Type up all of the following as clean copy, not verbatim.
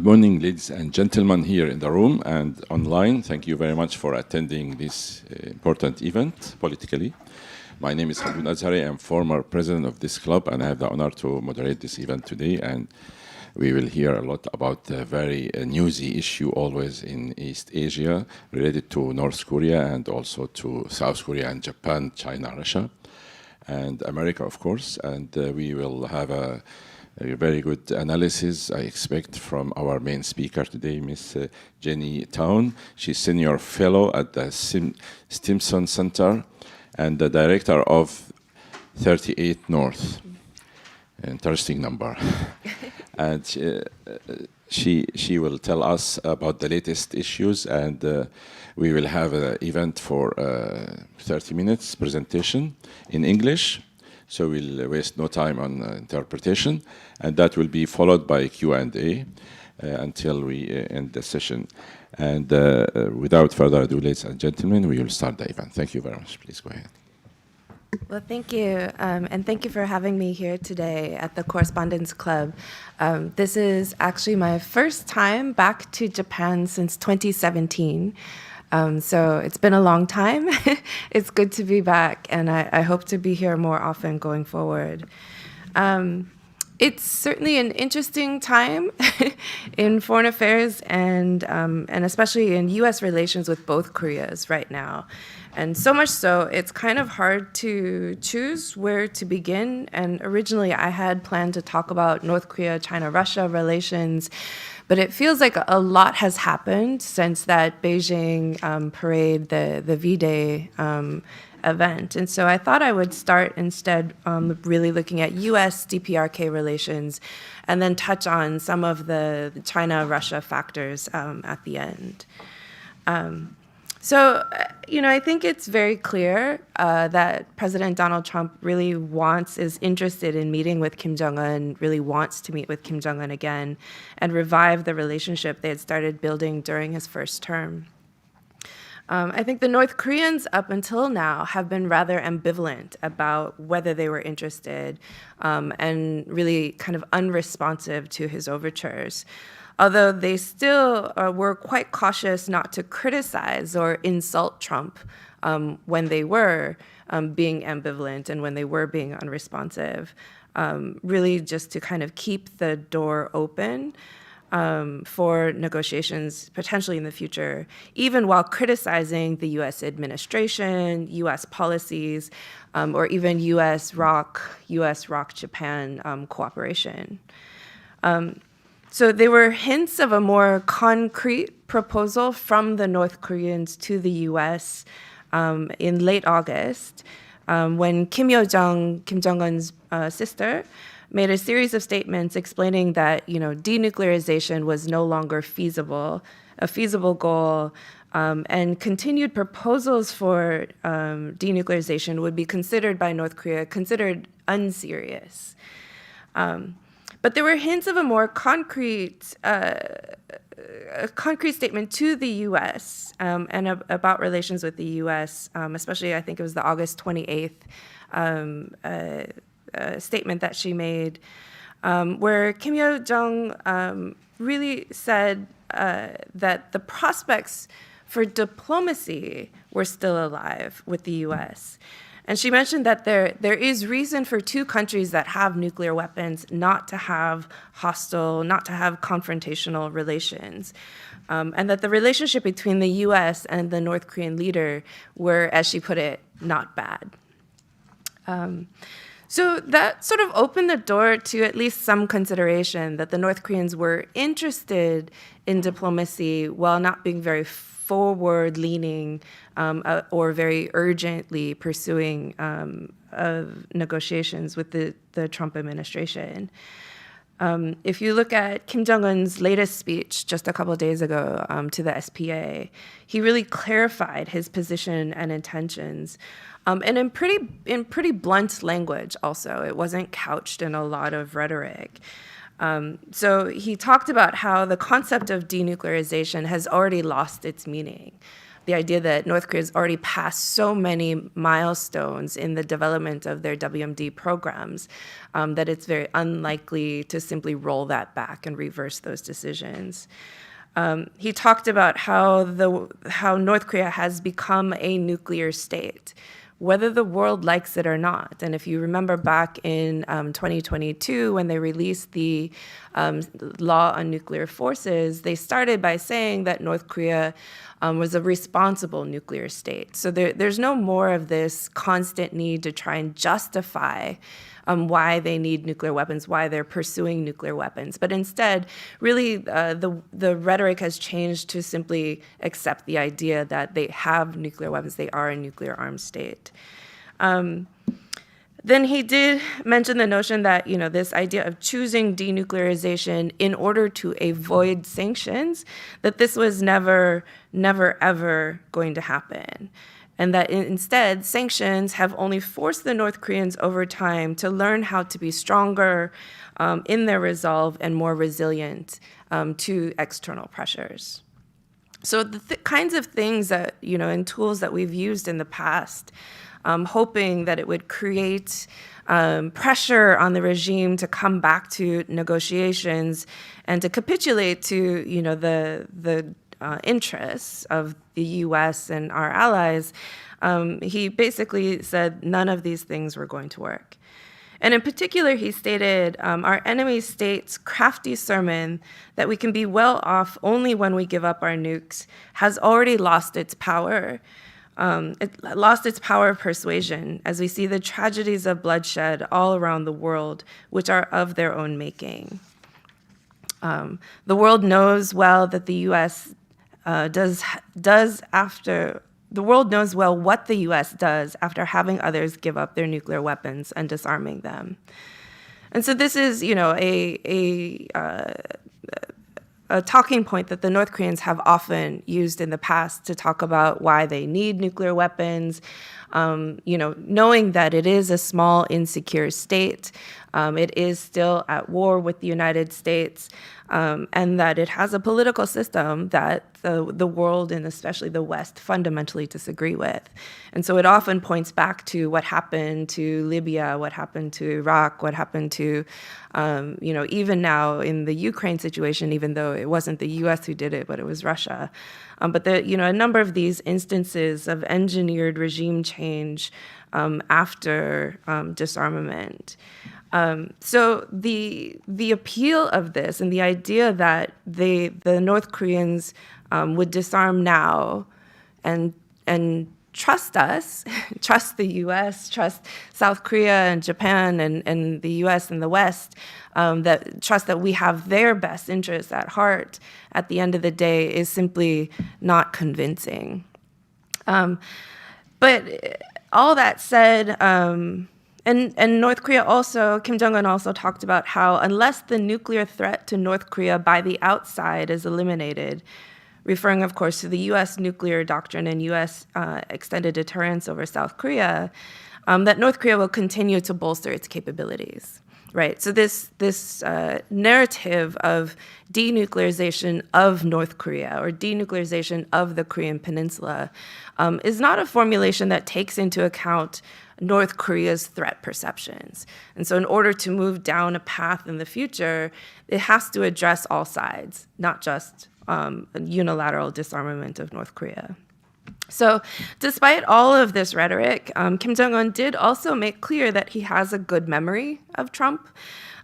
Good morning, ladies and gentlemen here in the room and online. Thank you very much for attending this important event politically. My name is Hamdoun Azhari. I'm former president of this club, and I have the honor to moderate this event today. And we will hear a lot about the very newsy issue always in East Asia related to North Korea and also to South Korea and Japan, China, Russia, and America, of course. And we will have a very good analysis, I expect, from our main speaker today, Ms. Jenny Town. She's senior fellow at the Stimson Center and the director of 38 North. Interesting number. And she will tell us about the latest issues, and we will have an event for 30 minutes presentation in English. So we'll waste no time on interpretation, and that will be followed by Q&A until we end the session. And without further ado, ladies and gentlemen, we will start the event. Thank you very much. Please go ahead. Well, thank you, and thank you for having me here today at the Correspondence Club. This is actually my first time back to Japan since 2017. So it's been a long time. It's good to be back, and I hope to be here more often going forward. It's certainly an interesting time in foreign affairs and especially in U.S. relations with both Koreas right now. And so much so, it's kind of hard to choose where to begin. And originally, I had planned to talk about North Korea, China, Russia relations, but it feels like a lot has happened since that Beijing parade, the V-Day event. And so I thought I would start instead really looking at U.S. DPRK relations and then touch on some of the China-Russia factors at the end. So, I think it's very clear that President Donald Trump really is interested in meeting with Kim Jong-un, really wants to meet with Kim Jong-un again and revive the relationship they had started building during his first term. I think the North Koreans up until now have been rather ambivalent about whether they were interested and really kind of unresponsive to his overtures. Although they still were quite cautious not to criticize or insult Trump when they were being ambivalent and when they were being unresponsive, really just to kind of keep the door open for negotiations potentially in the future, even while criticizing the U.S. administration, U.S. policies, or even U.S. ROC-Japan cooperation. So there were hints of a more concrete proposal from the North Koreans to the U.S. In late August, when Kim Yo-jong, Kim Jong-un's sister, made a series of statements explaining that denuclearization was no longer a feasible goal, and continued proposals for denuclearization would be considered by North Korea unserious. But there were hints of a more concrete statement to the U.S. And about relations with the U.S., especially I think it was the August 28th statement that she made, where Kim Yo-jong really said that the prospects for diplomacy were still alive with the U.S. And she mentioned that there is reason for two countries that have nuclear weapons not to have hostile, not to have confrontational relations, and that the relationship between the U.S. and the North Korean leader were, as she put it, not bad. So that sort of opened the door to at least some consideration that the North Koreans were interested in diplomacy while not being very forward-leaning or very urgently pursuing negotiations with the Trump administration. If you look at Kim Jong-un's latest speech just a couple of days ago to the SPA, he really clarified his position and intentions, and in pretty blunt language also. It wasn't couched in a lot of rhetoric. So he talked about how the concept of denuclearization has already lost its meaning. the idea that North Korea has already passed so many milestones in the development of their WMD programs that it's very unlikely to simply roll that back and reverse those decisions. He talked about how North Korea has become a nuclear state, whether the world likes it or not. And if you remember back in 2022, when they released the law on nuclear forces, they started by saying that North Korea was a responsible nuclear state. So there's no more of this constant need to try and justify why they need nuclear weapons, why they're pursuing nuclear weapons. But instead, really, the rhetoric has changed to simply accept the idea that they have nuclear weapons, they are a nuclear armed state. Then he did mention the notion that, this idea of choosing denuclearization in order to avoid sanctions, that this was never, ever going to happen. And that instead, sanctions have only forced the North Koreans over time to learn how to be stronger in their resolve and more resilient to external pressures. So the kinds of things that, and tools that we've used in the past, hoping that it would create pressure on the regime to come back to negotiations and to capitulate to, the interests of the U.S. and our allies, he basically said none of these things were going to work. And in particular, he stated, our enemy state's crafty sermon that we can be well off only when we give up our nukes has already lost its power. It lost its power of persuasion as we see the tragedies of bloodshed all around the world, which are of their own making. The world knows well that the U.S. The world knows well what the U.S. does after having others give up their nuclear weapons and disarming them. And so this is, a talking point that the North Koreans have often used in the past to talk about why they need nuclear weapons, knowing that it is a small, insecure state. It is still at war with the United States, and that it has a political system that the world and especially the West fundamentally disagree with. And so it often points back to what happened to Libya, what happened to Iraq, what happened to, even now in the Ukraine situation, even though it wasn't the US who did it, but it was Russia. But a number of these instances of engineered regime change after disarmament. So the appeal of this and the idea that the North Koreans would disarm now and trust us, trust the U.S., trust South Korea and Japan and the U.S. and the West, trust that we have their best interests at heart at the end of the day is simply not convincing. But all that said, and North Korea also, Kim Jong-un also talked about how unless the nuclear threat to North Korea by the outside is eliminated, referring, of course, to the U.S. nuclear doctrine and U.S. Extended deterrence over South Korea, that North Korea will continue to bolster its capabilities, right? So this narrative of denuclearization of North Korea or denuclearization of the Korean Peninsula is not a formulation that takes into account North Korea's threat perceptions. And so in order to move down a path in the future, it has to address all sides, not just unilateral disarmament of North Korea. So despite all of this rhetoric, Kim Jong-un did also make clear that he has a good memory of Trump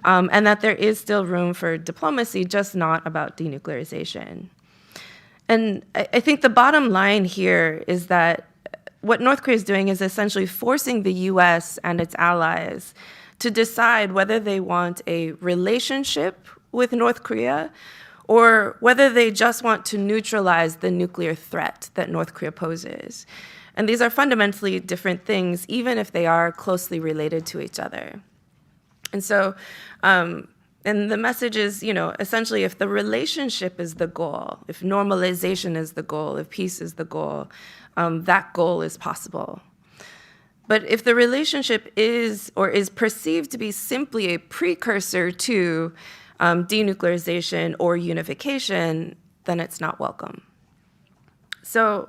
and that there is still room for diplomacy, just not about denuclearization. And I think the bottom line here is that what North Korea is doing is essentially forcing the U.S. and its allies to decide whether they want a relationship with North Korea or whether they just want to neutralize the nuclear threat that North Korea poses. And these are fundamentally different things, even if they are closely related to each other. And so, and the message is, essentially, if the relationship is the goal, if normalization is the goal, if peace is the goal, that goal is possible. But if the relationship is or is perceived to be simply a precursor to denuclearization or unification, then it's not welcome. So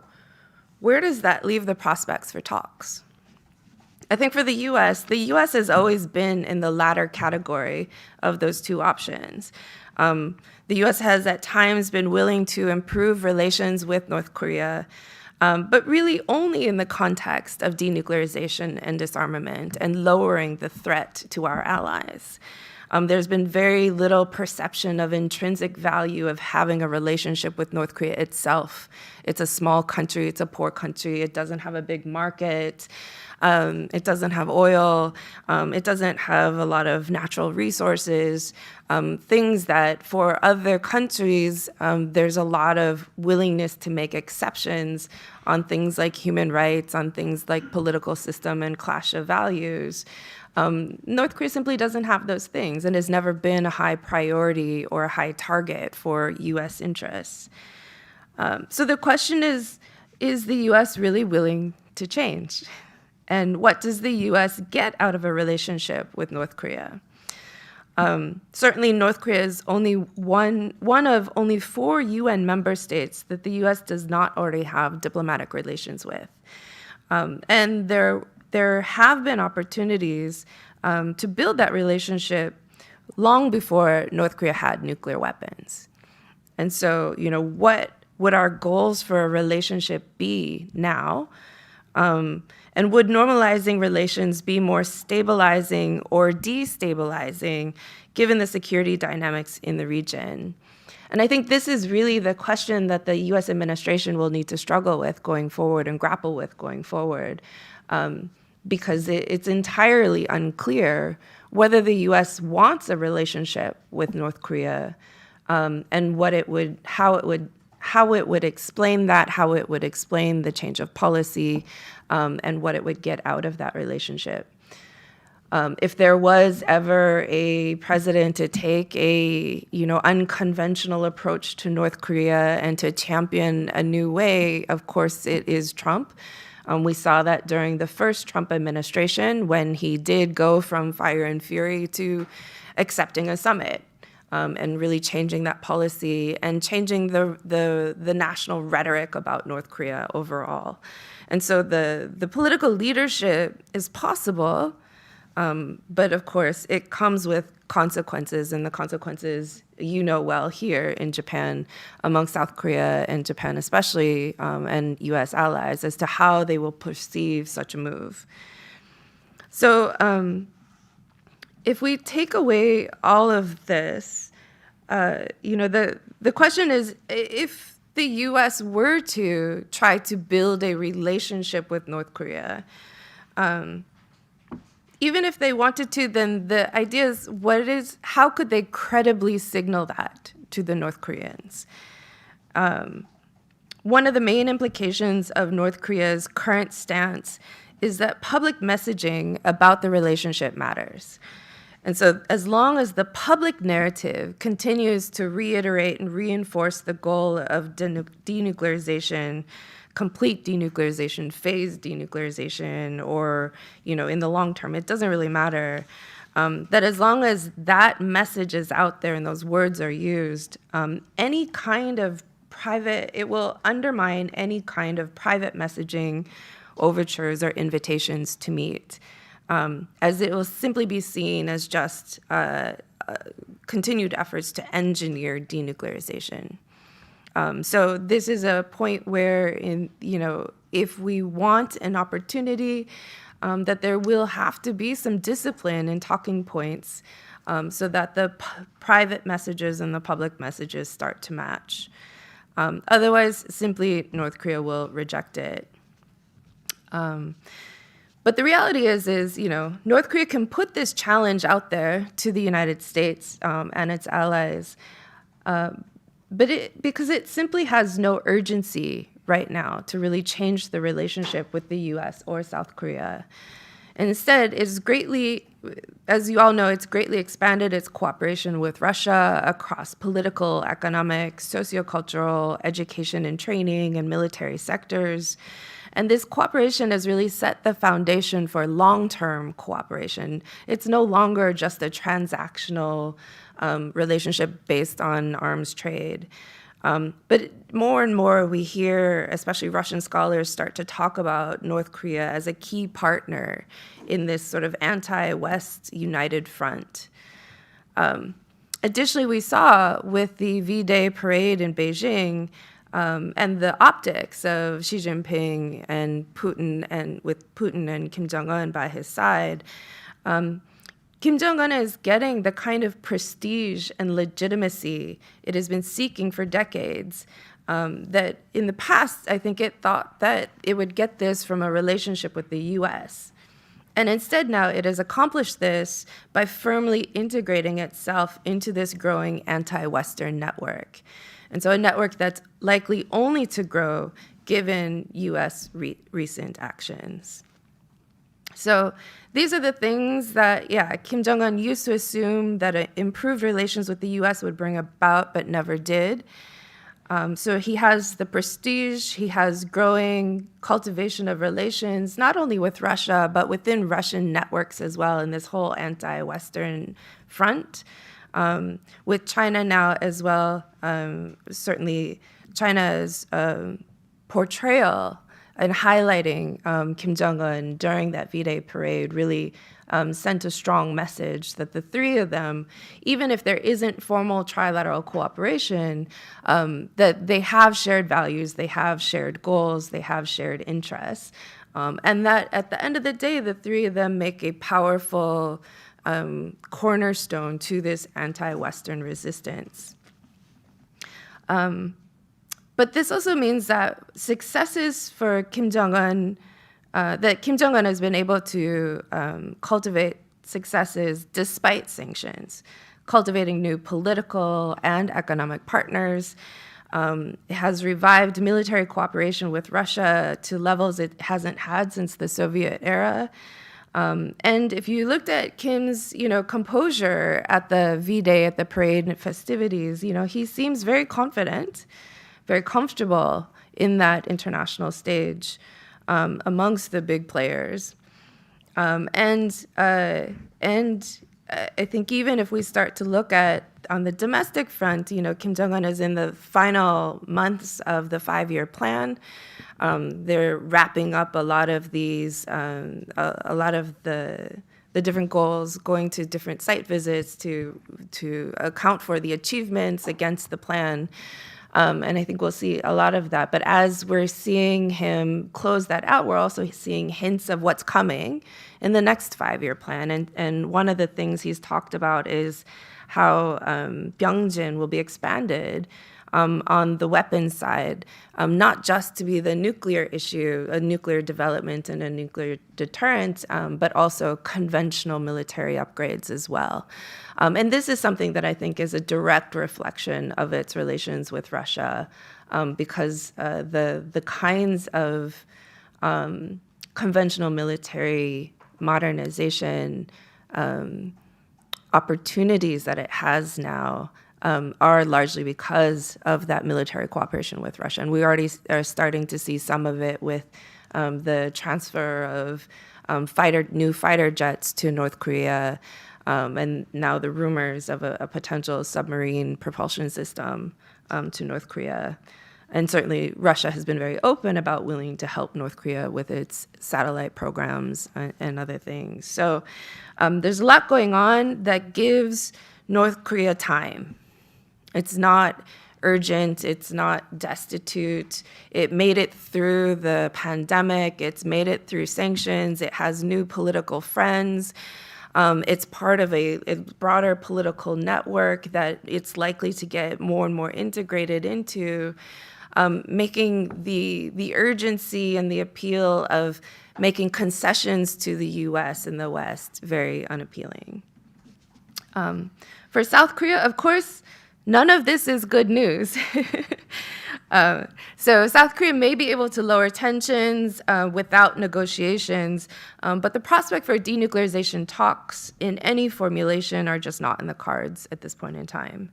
where does that leave the prospects for talks? I think for the US has always been in the latter category of those two options. The US has at times been willing to improve relations with North Korea, but really only in the context of denuclearization and disarmament and lowering the threat to our allies. There's been very little perception of intrinsic value of having a relationship with North Korea itself. It's a small country, it's a poor country, it doesn't have a big market, it doesn't have oil, it doesn't have a lot of natural resources, things that for other countries, there's a lot of willingness to make exceptions on things like human rights, on things like political system and clash of values. North Korea simply doesn't have those things and has never been a high priority or a high target for US interests. So the question is the US really willing to change? And what does the US get out of a relationship with North Korea? Certainly North Korea is only one of only 4 UN member states that the US does not already have diplomatic relations with. And there have been opportunities to build that relationship long before North Korea had nuclear weapons. And so, what would our goals for a relationship be now? And would normalizing relations be more stabilizing or destabilizing given the security dynamics in the region? And I think this is really the question that the US administration will need to struggle with going forward and grapple with going forward. Because it's entirely unclear whether the US wants a relationship with North Korea, and how it would explain that, how it would explain the change of policy, and what it would get out of that relationship. If there was ever a president to take a unconventional approach to North Korea and to champion a new way, of course it is Trump. We saw that during the first Trump administration when he did go from fire and fury to accepting a summit, and really changing that policy and changing the national rhetoric about North Korea overall. And so the political leadership is possible, but of course it comes with consequences, and the consequences well here in Japan, among South Korea and Japan especially, and US allies, as to how they will perceive such a move. So if we take away all of this, the question is, if the US were to try to build a relationship with North Korea, even if they wanted to, then the idea is, how could they credibly signal that to the North Koreans? One of the main implications of North Korea's current stance is that public messaging about the relationship matters. And so as long as the public narrative continues to reiterate and reinforce the goal of denuclearization, complete denuclearization, phased denuclearization, or, in the long term, it doesn't really matter. That as long as that message is out there and those words are used, any kind of it will undermine any kind of private messaging, overtures, or invitations to meet, as it will simply be seen as just continued efforts to engineer denuclearization. So this is a point where, if we want an opportunity, that there will have to be some discipline in talking points, so that the private messages and the public messages start to match. Otherwise, simply North Korea will reject it. But the reality is, North Korea can put this challenge out there to the United States and its allies, because it simply has no urgency right now to really change the relationship with the US or South Korea. Instead, as you all know, it's greatly expanded its cooperation with Russia across political, economic, sociocultural, education and training, and military sectors. And this cooperation has really set the foundation for long-term cooperation. It's no longer just a transactional relationship based on arms trade. But more and more we hear, especially Russian scholars, start to talk about North Korea as a key partner in this sort of anti-West united front. Additionally, we saw with the V-Day parade in Beijing and the optics of Xi Jinping and Putin, and with Putin and Kim Jong-un by his side, Kim Jong-un is getting the kind of prestige and legitimacy it has been seeking for decades. That in the past, I think it thought that it would get this from a relationship with the US. And instead now it has accomplished this by firmly integrating itself into this growing anti-Western network. And so a network that's likely only to grow given US recent actions. So these are the things that, Kim Jong-un used to assume that improved relations with the US would bring about, but never did. So he has the prestige, he has growing cultivation of relations, not only with Russia, but within Russian networks as well in this whole anti-Western front. With China now as well, certainly China's portrayal and highlighting Kim Jong-un during that V-Day parade really sent a strong message that the three of them, even if there isn't formal trilateral cooperation, that they have shared values, they have shared goals, they have shared interests. And that at the end of the day, the three of them make a powerful cornerstone to this anti-Western resistance. But this also means that successes for Kim Jong-un, that Kim Jong-un has been able to cultivate successes despite sanctions, cultivating new political and economic partners. It has revived military cooperation with Russia to levels it hasn't had since the Soviet era. And if you looked at Kim's, composure at the V-Day, at the parade and festivities, he seems very confident, very comfortable in that international stage amongst the big players. And I think even if we start to look at on the domestic front, Kim Jong-un is in the final months of the 5-year plan. They're wrapping up a lot of these, a lot of the different goals, going to different site visits to account for the achievements against the plan. And I think we'll see a lot of that. But as we're seeing him close that out, we're also seeing hints of what's coming in the next 5-year plan. And one of the things he's talked about is how Byungjin will be expanded on the weapons side, not just to be the nuclear issue, a nuclear development and a nuclear deterrent, but also conventional military upgrades as well. And this is something that I think is a direct reflection of its relations with Russia, because the kinds of conventional military modernization opportunities that it has now are largely because of that military cooperation with Russia. And we already are starting to see some of it with the transfer of new fighter jets to North Korea, and now the rumors of a potential submarine propulsion system to North Korea. And certainly Russia has been very open about willing to help North Korea with its satellite programs and other things. So there's a lot going on that gives North Korea time. It's not urgent, it's not destitute. It made it through the pandemic, it's made it through sanctions, it has new political friends. It's part of a broader political network that it's likely to get more and more integrated into, making the urgency and the appeal of making concessions to the US and the West very unappealing. For South Korea, of course, none of this is good news. So South Korea may be able to lower tensions without negotiations, but the prospect for denuclearization talks in any formulation are just not in the cards at this point in time.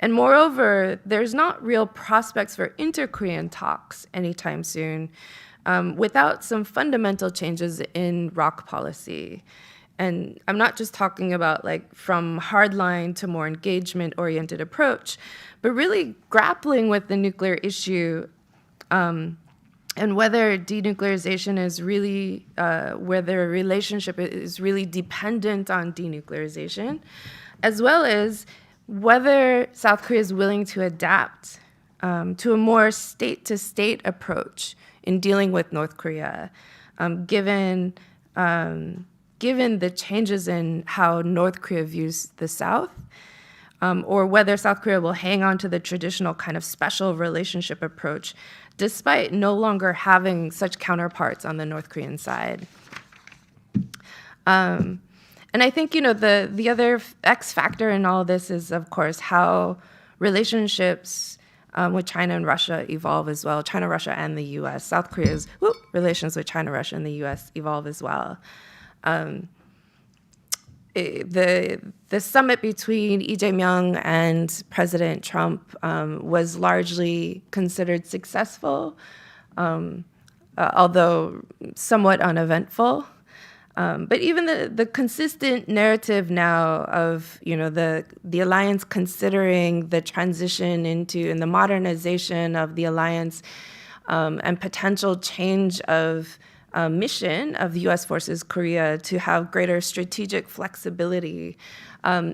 And moreover, there's not real prospects for inter-Korean talks anytime soon without some fundamental changes in ROK policy. And I'm not just talking about like from hardline to more engagement-oriented approach, but really grappling with the nuclear issue and whether denuclearization is really, whether a relationship is really dependent on denuclearization, as well as whether South Korea is willing to adapt to a more state-to-state approach in dealing with North Korea, given the changes in how North Korea views the South, or whether South Korea will hang on to the traditional kind of special relationship approach, despite no longer having such counterparts on the North Korean side. And I think, the other X factor in all this is, of course, how relationships with China and Russia evolve as well. China, Russia, and the U.S. South Korea's relations with China, Russia, and the U.S. evolve as well. The summit between Lee Jae-myung and President Trump was largely considered successful, although somewhat uneventful. But even the consistent narrative now of the alliance considering the transition into and the modernization of the alliance and potential change of mission of the U.S. forces Korea to have greater strategic flexibility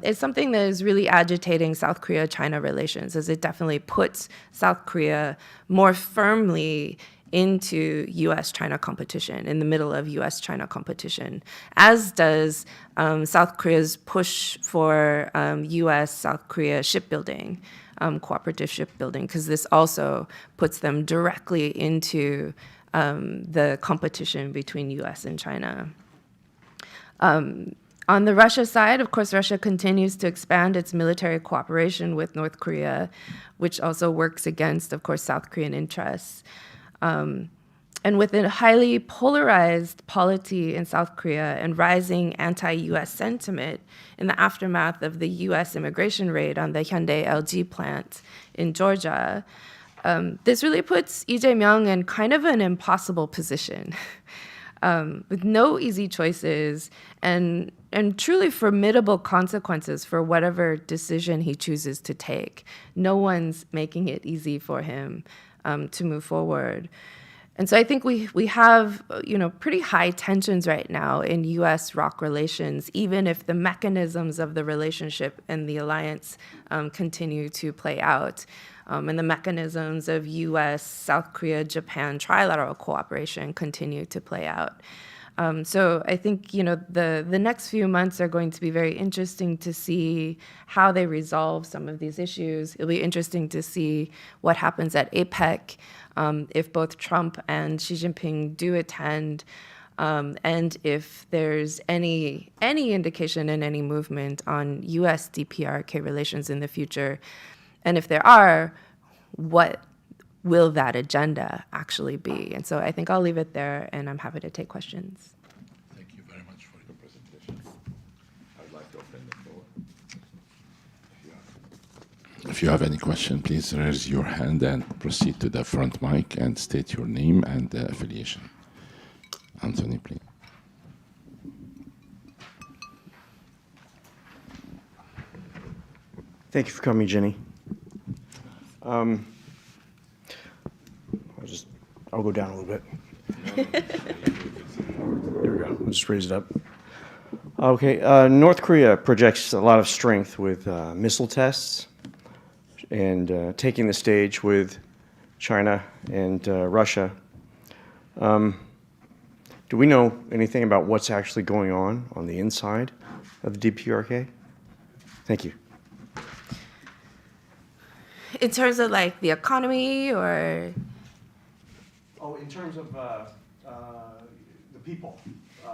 is something that is really agitating South Korea-China relations, as it definitely puts South Korea more firmly into U.S.-China competition, in the middle of U.S.-China competition, as does South Korea's push for U.S.-South Korea shipbuilding, cooperative shipbuilding, because this also puts them directly into the competition between U.S. and China. On the Russia side, of course, Russia continues to expand its military cooperation with North Korea, which also works against, of course, South Korean interests. And with a highly polarized polity in South Korea and rising anti-U.S. sentiment in the aftermath of the U.S. immigration raid on the Hyundai LG plant in Georgia, this really puts Lee Jae-myung in kind of an impossible position, with no easy choices and truly formidable consequences for whatever decision he chooses to take. No one's making it easy for him to move forward. And so I think we have pretty high tensions right now in U.S.-ROC relations, even if the mechanisms of the relationship and the alliance continue to play out, and the mechanisms of U.S., South Korea, Japan trilateral cooperation continue to play out. So I think the next few months are going to be very interesting to see how they resolve some of these issues. It'll be interesting to see what happens at APEC, if both Trump and Xi Jinping do attend, and if there's any indication and any movement on U.S. DPRK relations in the future. And if there are, what will that agenda actually be? And so I think I'll leave it there, and I'm happy to take questions. Thank you very much for your presentation. I'd like to open the floor. If you have any question, please raise your hand and proceed to the front mic and state your name and affiliation. Anthony, please. Thank you for coming, Jenny. I'll go down a little bit. There we go. I'll just raise it up. Okay. North Korea projects a lot of strength with missile tests and taking the stage with China and Russia. Do we know anything about what's actually going on the inside of the DPRK? Thank you. In terms of like the economy or? Oh, in terms of the people.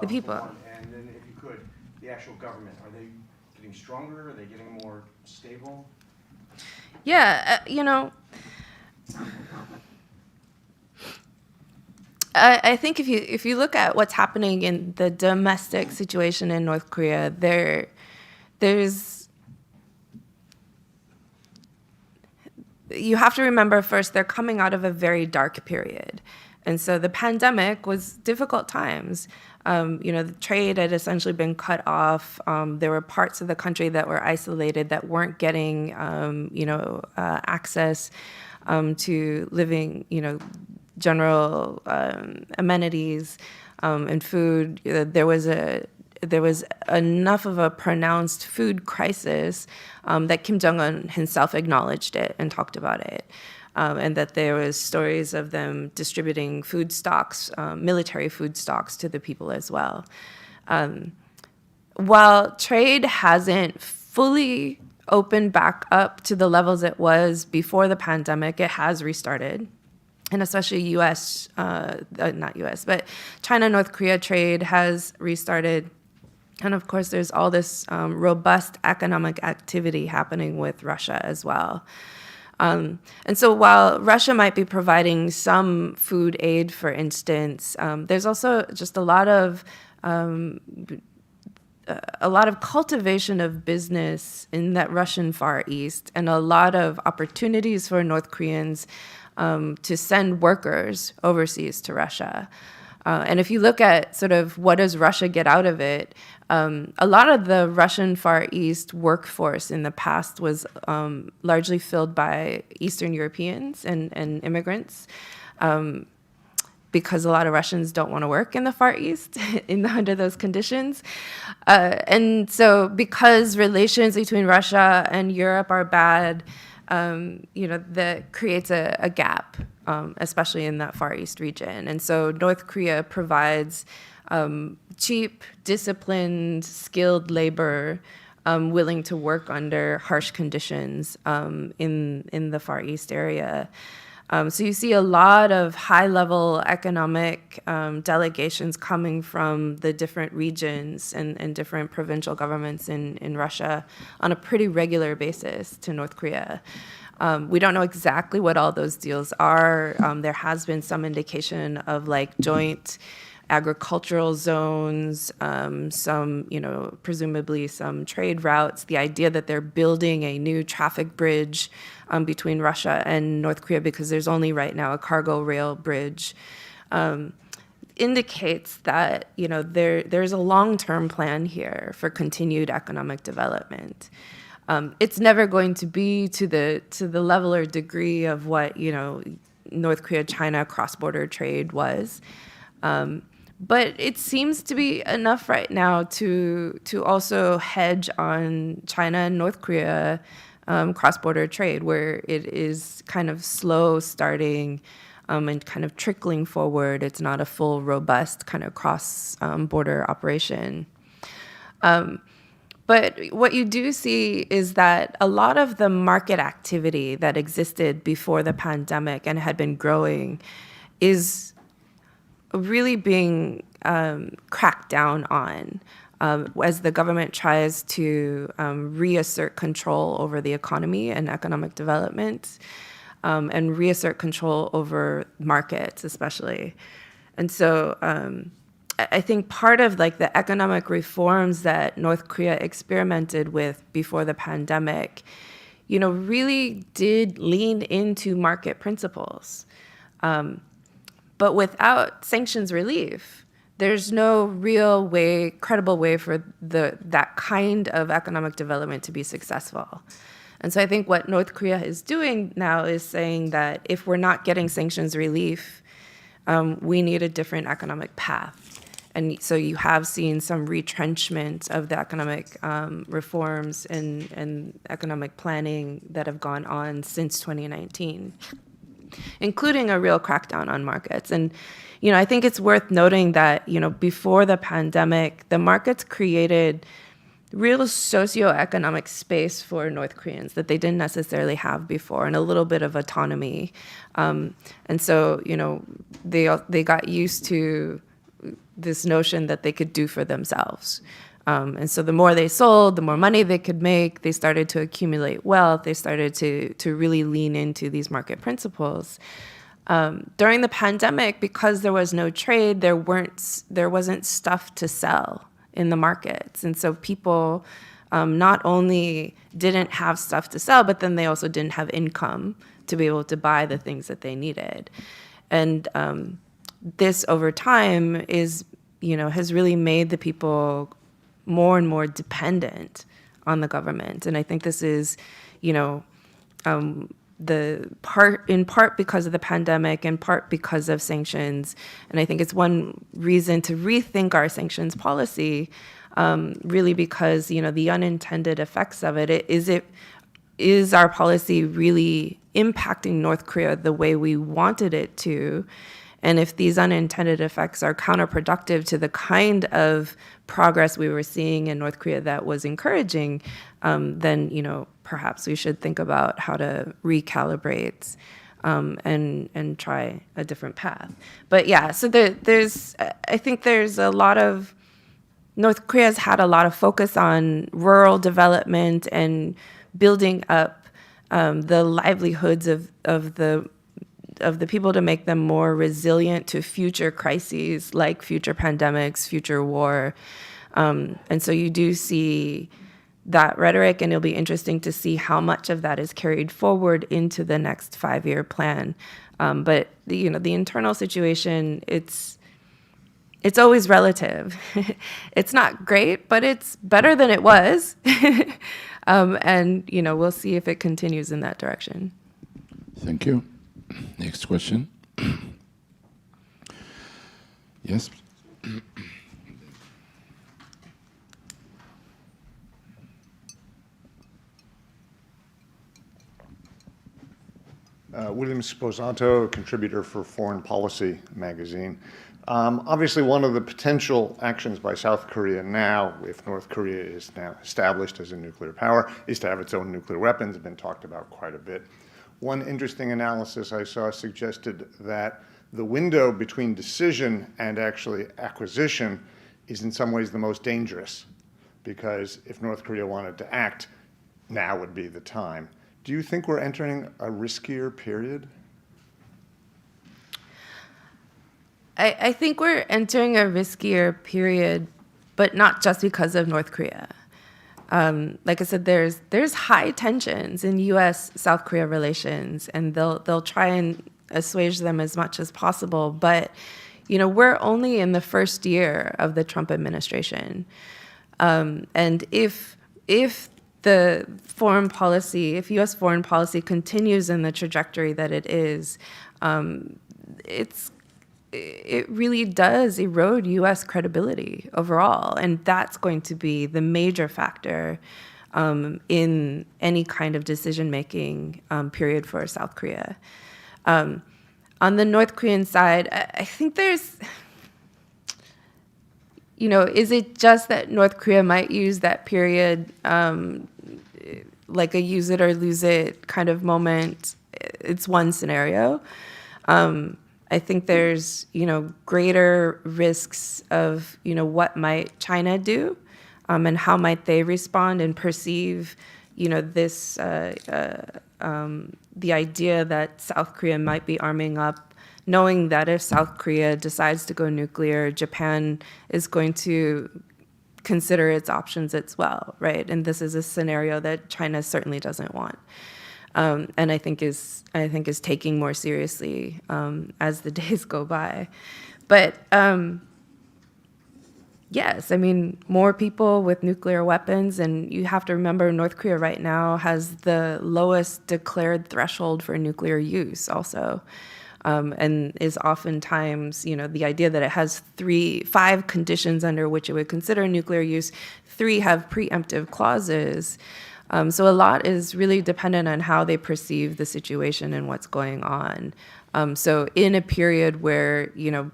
The people. And then if you could, the actual government, are they getting stronger? Are they getting more stable? Yeah, I think if you look at what's happening in the domestic situation in North Korea, you have to remember first, they're coming out of a very dark period. And so the pandemic was difficult times. The trade had essentially been cut off. There were parts of the country that were isolated that weren't getting, access to living, general amenities and food. There was enough of a pronounced food crisis that Kim Jong-un himself acknowledged it and talked about it. And that there was stories of them distributing food stocks, military food stocks to the people as well. While trade hasn't fully opened back up to the levels it was before the pandemic, it has restarted. And especially not US, but China-North Korea trade has restarted. And of course, there's all this robust economic activity happening with Russia as well. And so while Russia might be providing some food aid, for instance, there's also just a lot of cultivation of business in that Russian Far East, and a lot of opportunities for North Koreans to send workers overseas to Russia. And if you look at sort of what does Russia get out of it, a lot of the Russian Far East workforce in the past was largely filled by Eastern Europeans and immigrants, because a lot of Russians don't want to work in the Far East under those conditions. And so because relations between Russia and Europe are bad, that creates a gap, especially in that Far East region. And so North Korea provides cheap, disciplined, skilled labor willing to work under harsh conditions in the Far East area. So you see a lot of high-level economic delegations coming from the different regions and different provincial governments in Russia on a pretty regular basis to North Korea. We don't know exactly what all those deals are. There has been some indication of joint agricultural zones, presumably some trade routes. The idea that they're building a new traffic bridge between Russia and North Korea, because there's only right now a cargo rail bridge, indicates that there's a long-term plan here for continued economic development. It's never going to be to the level or degree of what North Korea-China cross-border trade was. But it seems to be enough right now to also hedge on China and North Korea cross-border trade, where it is kind of slow starting and kind of trickling forward. It's not a full, robust kind of cross-border operation. But what you do see is that a lot of the market activity that existed before the pandemic and had been growing is really being cracked down on as the government tries to reassert control over the economy and economic development, and reassert control over markets especially. And so I think part of the economic reforms that North Korea experimented with before the pandemic, really did lean into market principles. But without sanctions relief, there's no real way, credible way for that kind of economic development to be successful. And so I think what North Korea is doing now is saying that if we're not getting sanctions relief, we need a different economic path. And so you have seen some retrenchment of the economic reforms and economic planning that have gone on since 2019. Including a real crackdown on markets. And, I think it's worth noting that, before the pandemic, the markets created real socioeconomic space for North Koreans that they didn't necessarily have before, and a little bit of autonomy. And so, they got used to this notion that they could do for themselves. And so the more they sold, the more money they could make. They started to accumulate wealth. They started to really lean into these market principles. During the pandemic, because there was no trade, there wasn't stuff to sell in the markets. And so people not only didn't have stuff to sell, but then they also didn't have income to be able to buy the things that they needed. And this over time is has really made the people more and more dependent on the government. And I think this is, in part because of the pandemic, in part because of sanctions. And I think it's one reason to rethink our sanctions policy, really because, the unintended effects of it, is our policy really impacting North Korea the way we wanted it to? And if these unintended effects are counterproductive to the kind of progress we were seeing in North Korea that was encouraging, then perhaps we should think about how to recalibrate and try a different path. But yeah, so I think there's a lot of, North Korea's had a lot of focus on rural development and building up the livelihoods of the people to make them more resilient to future crises like future pandemics, future war. And so you do see that rhetoric, and it'll be interesting to see how much of that is carried forward into the next 5-year plan. But the internal situation, it's always relative. It's not great, but it's better than it was. And we'll see if it continues in that direction. Thank you. Next question. Yes. William Sposato, contributor for Foreign Policy magazine. Obviously, one of the potential actions by South Korea now, if North Korea is now established as a nuclear power, is to have its own nuclear weapons. It's been talked about quite a bit. One interesting analysis I saw suggested that the window between decision and actually acquisition is in some ways the most dangerous, because if North Korea wanted to act, now would be the time. Do you think we're entering a riskier period? I think we're entering a riskier period, but not just because of North Korea. Like I said, there's high tensions in U.S.-South Korea relations, and they'll try and assuage them as much as possible. But we're only in the first year of the Trump administration, and if the foreign policy, if U.S. foreign policy continues in the trajectory that it is, it really does erode U.S. credibility overall, and that's going to be the major factor in any kind of decision-making period for South Korea. On the North Korean side, I think there's, is it just that North Korea might use that period like a use it or lose it kind of moment? It's one scenario. I think there's, greater risks of, what might China do, and how might they respond and perceive, this, the idea that South Korea might be arming up, knowing that if South Korea decides to go nuclear, Japan is going to consider its options as well, right? And this is a scenario that China certainly doesn't want. And I think is taking more seriously as the days go by. But yes, I mean, more people with nuclear weapons, and you have to remember North Korea right now has the lowest declared threshold for nuclear use also, and is oftentimes, the idea that it has 5 conditions under which it would consider nuclear use, 3 have preemptive clauses. So a lot is really dependent on how they perceive the situation and what's going on. So in a period where,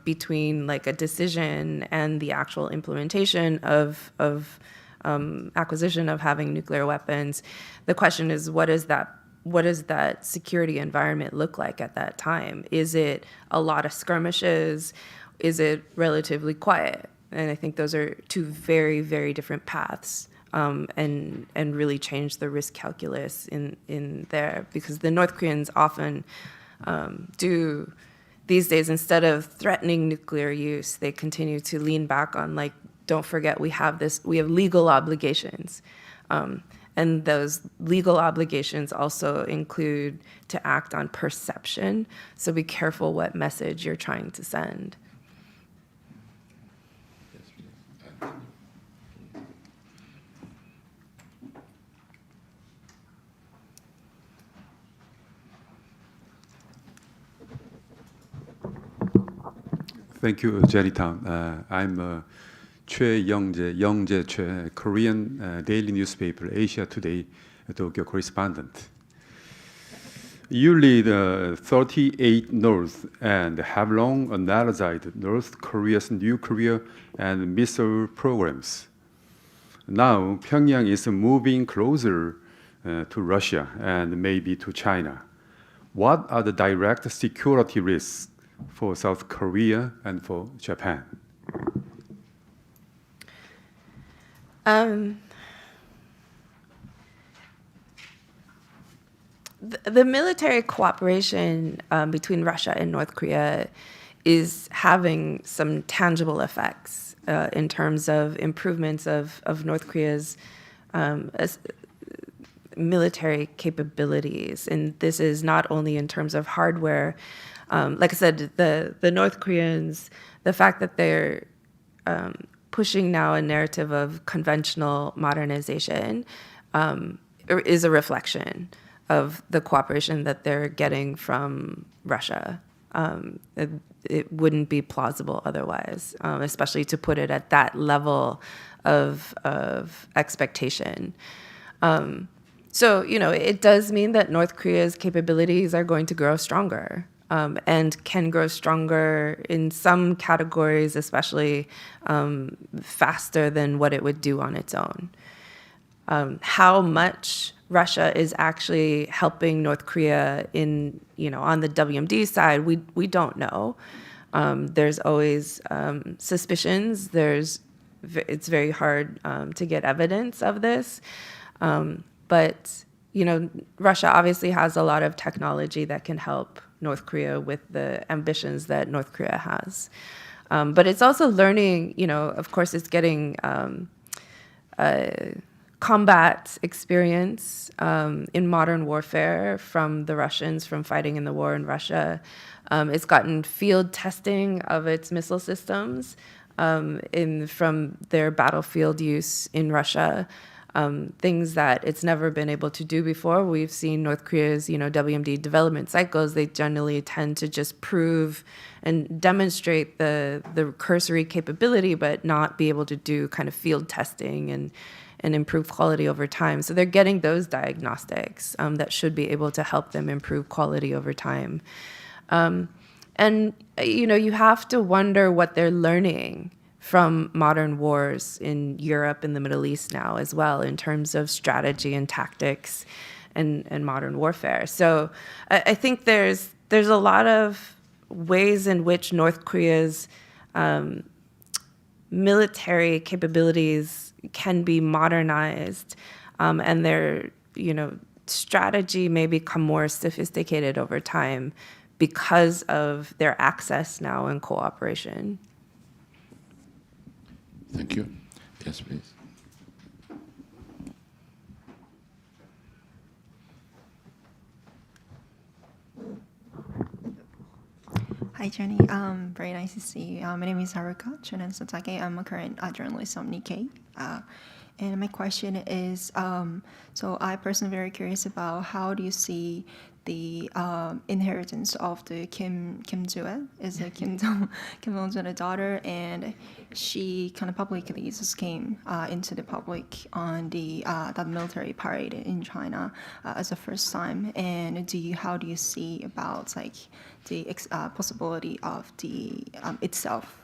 between like a decision and the actual implementation of acquisition of having nuclear weapons, the question is, what does that security environment look like at that time? Is it a lot of skirmishes? Is it relatively quiet? And I think those are 2 very, very different paths. And really change the risk calculus in there, because the North Koreans often do these days, instead of threatening nuclear use, they continue to lean back on, like, don't forget we have legal obligations. And those legal obligations also include to act on perception. So be careful what message you're trying to send. Thank you, Jenny Town. I'm Choi Youngjae Choi, Korean daily newspaper Asia Today Tokyo correspondent. You lead 38 North and have long analyzed North Korea's nuclear and missile programs. Now, Pyongyang is moving closer to Russia and maybe to China. What are the direct security risks for South Korea and for Japan? The military cooperation between Russia and North Korea is having some tangible effects in terms of improvements of North Korea's military capabilities. And this is not only in terms of hardware. Like I said, the North Koreans, the fact that they're pushing now a narrative of conventional modernization is a reflection of the cooperation that they're getting from Russia. It wouldn't be plausible otherwise, especially to put it at that level of expectation. So, it does mean that North Korea's capabilities are going to grow stronger and can grow stronger in some categories, especially faster than what it would do on its own. How much Russia is actually helping North Korea on the WMD side, we don't know. There's always suspicions. It's very hard to get evidence of this. But Russia obviously has a lot of technology that can help North Korea with the ambitions that North Korea has. But it's also learning, of course, it's getting combat experience in modern warfare from the Russians, from fighting in the war in Russia. It's gotten field testing of its missile systems from their battlefield use in Russia, things that it's never been able to do before. We've seen North Korea's, WMD development cycles. They generally tend to just prove and demonstrate the cursory capability, but not be able to do kind of field testing and improve quality over time. So they're getting those diagnostics that should be able to help them improve quality over time. And you have to wonder what they're learning from modern wars in Europe and the Middle East now as well, in terms of strategy and tactics and modern warfare. So I think there's a lot of ways in which North Korea's military capabilities can be modernized, and their strategy may become more sophisticated over time because of their access now and cooperation. Thank you. Yes, please. Hi, Jenny. Very nice to see you. My name is Haruka Chunan Satake. I'm a current journalist on Nikkei. And my question is, so I personally very curious about how do you see the inheritance of the Kim Jong-un is a Kim Jong-un's daughter, and she kind of publicly just came into the public on the that military parade in China as the first time. And how do you see about the possibility of the itself?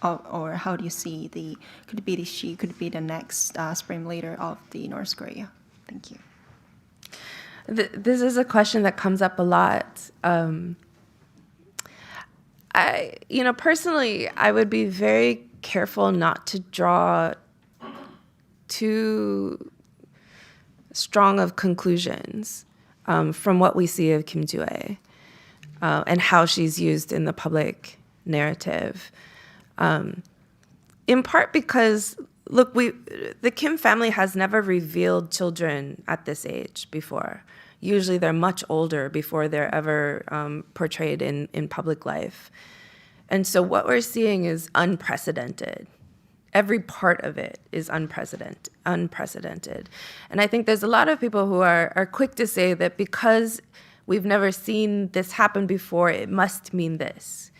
Or how do you see could it be the next supreme leader of the North Korea? Thank you. This is a question that comes up a lot. Personally, I would be very careful not to draw too strong of conclusions from what we see of Kim Joo-ae and how she's used in the public narrative. In part because, look, the Kim family has never revealed children at this age before. Usually they're much older before they're ever portrayed in public life. And so what we're seeing is unprecedented. Every part of it is unprecedented. And I think there's a lot of people who are quick to say that because we've never seen this happen before, it must mean this.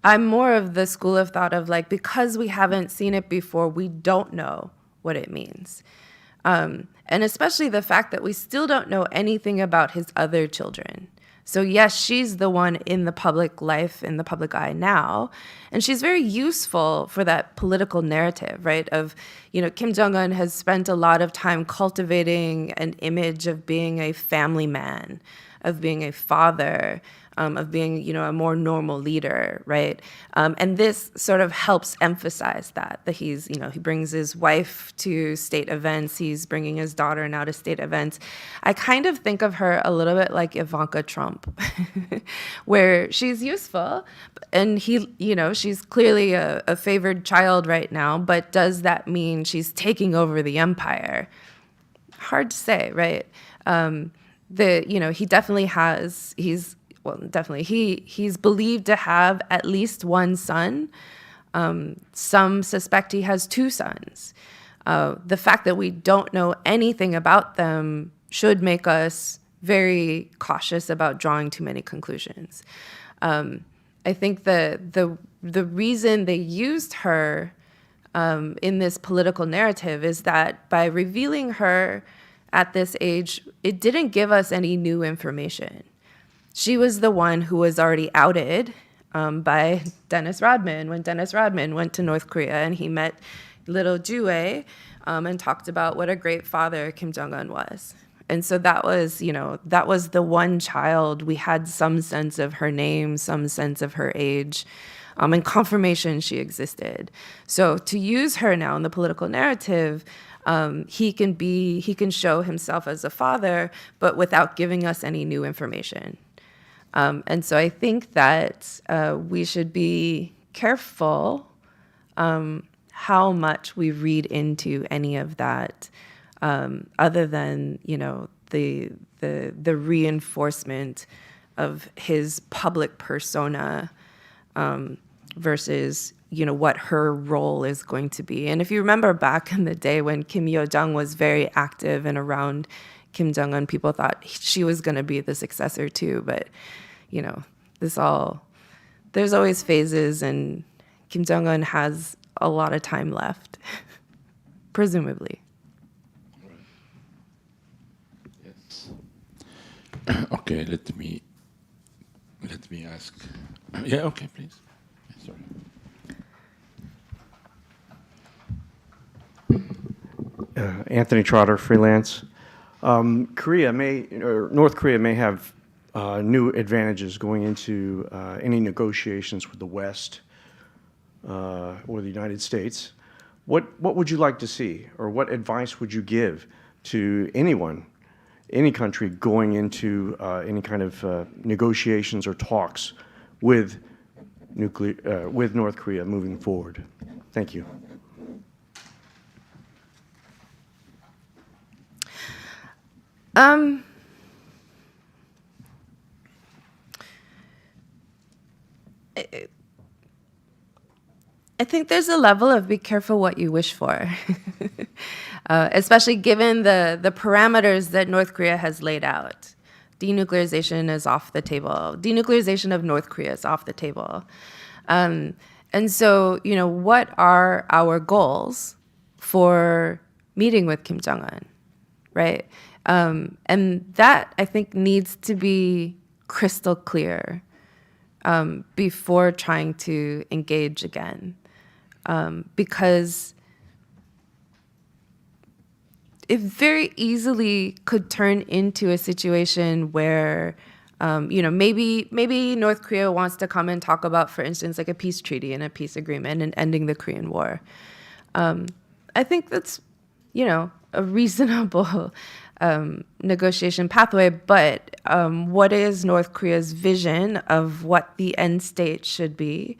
I'm more of the school of thought of like, because we haven't seen it before, we don't know what it means. And especially the fact that we still don't know anything about his other children. So yes, she's the one in the public life, in the public eye now, and she's very useful for that political narrative, right? Of, Kim Jong-un has spent a lot of time cultivating an image of being a family man, of being a father, of being, a more normal leader, right? And this sort of helps emphasize that he's, he brings his wife to state events, he's bringing his daughter now to state events. I kind of think of her a little bit like Ivanka Trump, where she's useful, and she's clearly a favored child right now, but does that mean she's taking over the empire? Hard to say, right? He definitely has, he's believed to have at least one son. Some suspect he has two sons. The fact that we don't know anything about them should make us very cautious about drawing too many conclusions. I think the reason they used her in this political narrative is that by revealing her at this age, it didn't give us any new information. She was the one who was already outed by Dennis Rodman when Dennis Rodman went to North Korea and he met little Jue and talked about what a great father Kim Jong-un was. And so that was the one child. We had some sense of her name, some sense of her age, and confirmation she existed. So to use her now in the political narrative, he can show himself as a father, but without giving us any new information. And so I think that we should be careful how much we read into any of that, other than the reinforcement of his public persona versus what her role is going to be. And if you remember back in the day when Kim Yo-jong was very active and around Kim Jong-un, people thought she was going to be the successor too. But, there's always phases, and Kim Jong-un has a lot of time left, presumably. Yes. Okay, let me ask. Yeah, okay, please. Sorry. Anthony Trotter, freelance. North Korea may have new advantages going into any negotiations with the West or the United States. What would you like to see, or what advice would you give to anyone, any country going into any kind of negotiations or talks with North Korea moving forward? Thank you. I think there's a level of be careful what you wish for, especially given the parameters that North Korea has laid out. Denuclearization is off the table. Denuclearization of North Korea is off the table. And so, what are our goals for meeting with Kim Jong-un, right? And that, I think, needs to be crystal clear before trying to engage again. Because it very easily could turn into a situation where, maybe North Korea wants to come and talk about, for instance, like a peace treaty and a peace agreement and ending the Korean War. I think that's, a reasonable negotiation pathway, but what is North Korea's vision of what the end state should be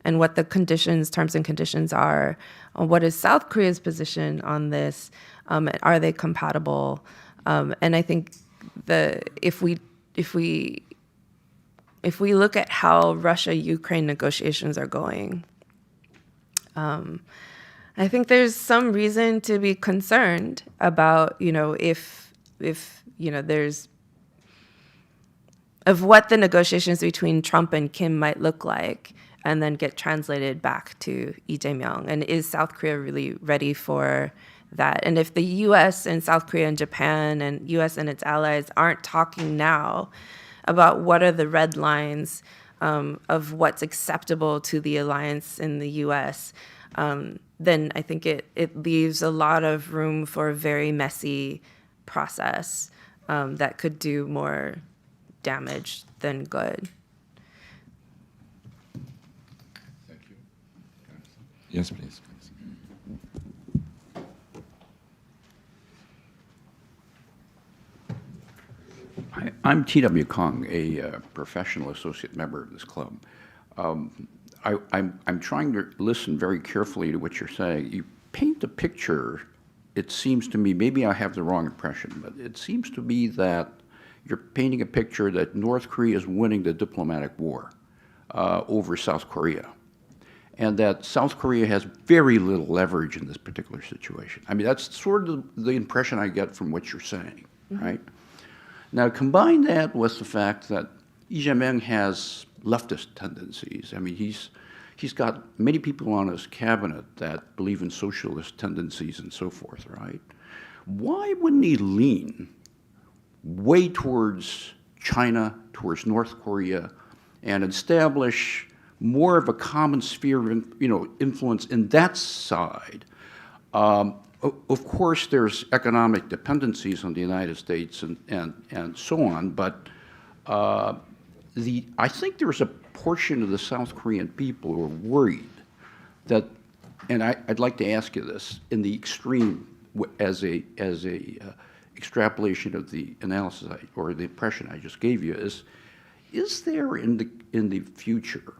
and what the terms and conditions are? What is South Korea's position on this? Are they compatible? And I think if we look at how Russia-Ukraine negotiations are going, I think there's some reason to be concerned about, if there's of what the negotiations between Trump and Kim might look like and then get translated back to Lee Jae-myung? And is South Korea really ready for that? And if the U.S. and South Korea and Japan and U.S. and its allies aren't talking now about what are the red lines of what's acceptable to the alliance in the U.S., then I think it leaves a lot of room for a very messy process that could do more damage than good. Thank you. Yes, please. I'm T.W. Kong, a professional associate member of this club. I'm trying to listen very carefully to what you're saying. You paint a picture, it seems to me, maybe I have the wrong impression, but it seems to me that you're painting a picture that North Korea is winning the diplomatic war over South Korea, and that South Korea has very little leverage in this particular situation. I mean, that's sort of the impression I get from what you're saying, right? Now, combine that with the fact that Lee Jae-myung has leftist tendencies. I mean, he's got many people on his cabinet that believe in socialist tendencies and so forth, right? Why wouldn't he lean way towards China, towards North Korea, and establish more of a common sphere of influence in that side? Of course, there's economic dependencies on the United States and so on, but I think there's a portion of the South Korean people who are worried that, and I'd like to ask you this in the extreme as a extrapolation of the analysis or the impression I just gave you is there in the future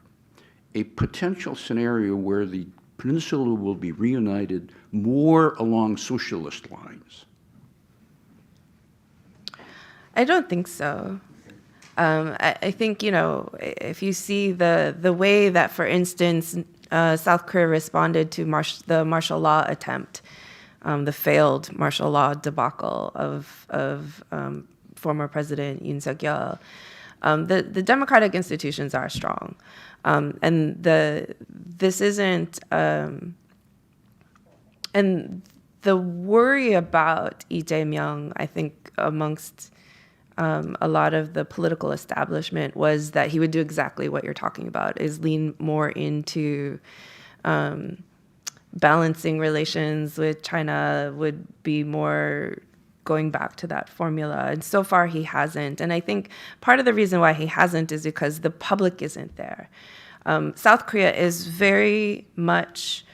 a potential scenario where the peninsula will be reunited more along socialist lines? I don't think so. I think, if you see the way that, for instance, South Korea responded to the martial law attempt, the failed martial law debacle of former President Yoon Suk-yeol, the democratic institutions are strong. And this isn't, and the worry about Lee Jae-myung, I think, amongst a lot of the political establishment was that he would do exactly what you're talking about, is lean more into balancing relations with China, would be more going back to that formula. And so far he hasn't. And I think part of the reason why he hasn't is because the public isn't there. South Korea is very much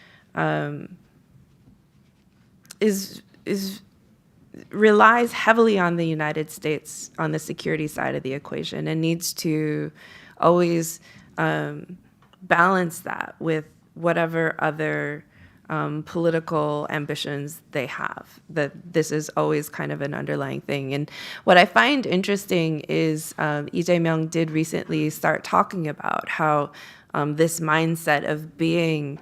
relies heavily on the United States on the security side of the equation and needs to always balance that with whatever other political ambitions they have. That this is always kind of an underlying thing. And what I find interesting is Lee Jae-myung did recently start talking about how this mindset of being